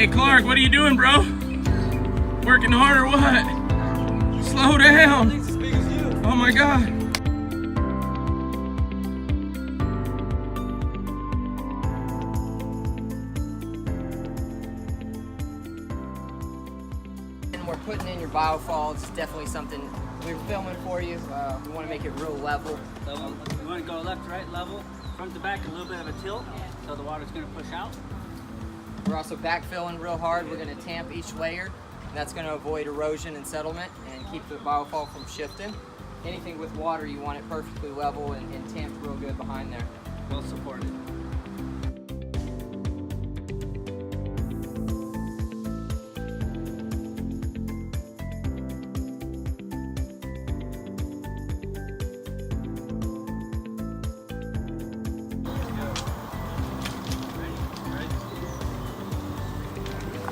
Hey Clark, what are you doing, bro? Working hard or what? Slow down. It's as big as you. Oh my God. And we're putting in your biofall. It's definitely something we're filming for you. We want to make it real level. So we want to go left to right level, front to back, a little bit of a tilt, so the water's going to push out. We're also backfilling real hard. We're going to tamp each layer. And that's going to avoid erosion and settlement and keep the biofall from shifting. Anything with water, you want it perfectly level and tamped real good behind there. Well supported.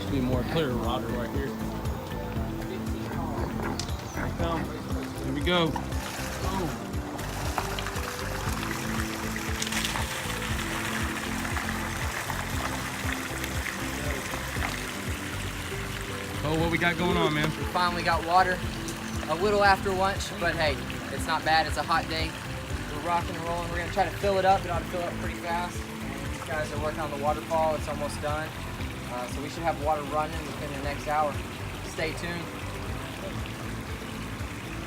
Should be more clear water right here. Here it comes. Here we go. Oh, what we got going on, man? We finally got water a little after lunch, but hey, it's not bad. It's a hot day. We're rocking and rolling. We're going to try to fill it up. It ought to fill up pretty fast. And these guys are working on the waterfall. It's almost done. So we should have water running within the next hour. Stay tuned.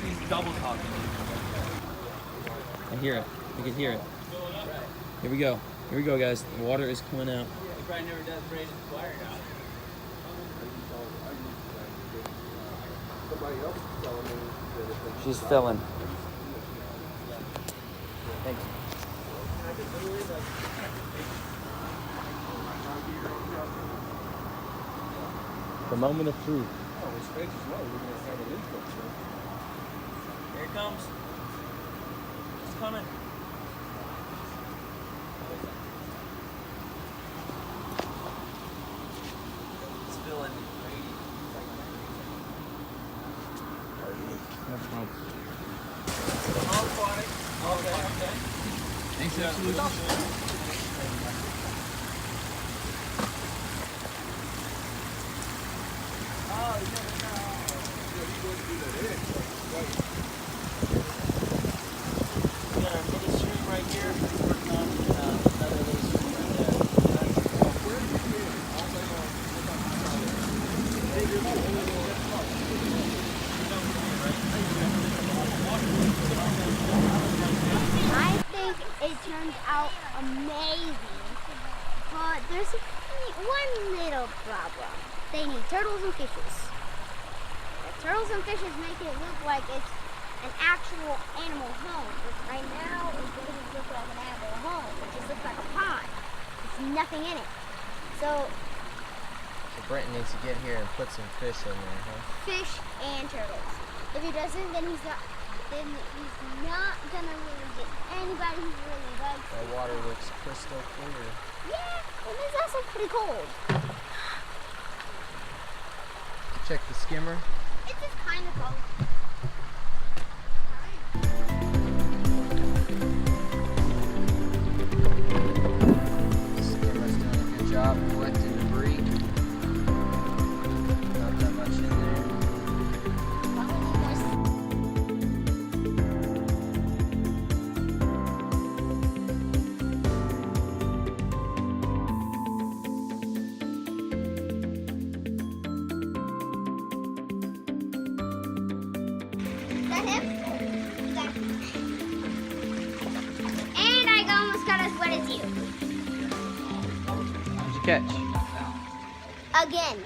He's double talking. I hear it. You can hear it. Here we go. Here we go, guys. The water is coming out. He probably never does braided wire out. She's filling. Thanks. The moment of truth. Here it comes. It's coming. It's filling. Okay. Thanks, absolutely. We got our mini stream right here. Working on another little stream right there. I think it turned out amazing, but there's one little problem. They need turtles and fishes. The turtles and fishes make it look like it's an actual animal home, which right now it doesn't look like an animal home. It just looks like a pond. There's nothing in it. So Brenton needs to get here and put some fish in there, huh? fish and turtles. If he doesn't, then he's not gonna really get anybody who really likes That water looks crystal clear. Yeah, and it's also pretty cold. Check the skimmer. It's just kind of cold. Skimmer's doing a good job collecting debris. Not that much in there. Is that him? Yeah. And I almost got as wet as you. What'd you catch? Again.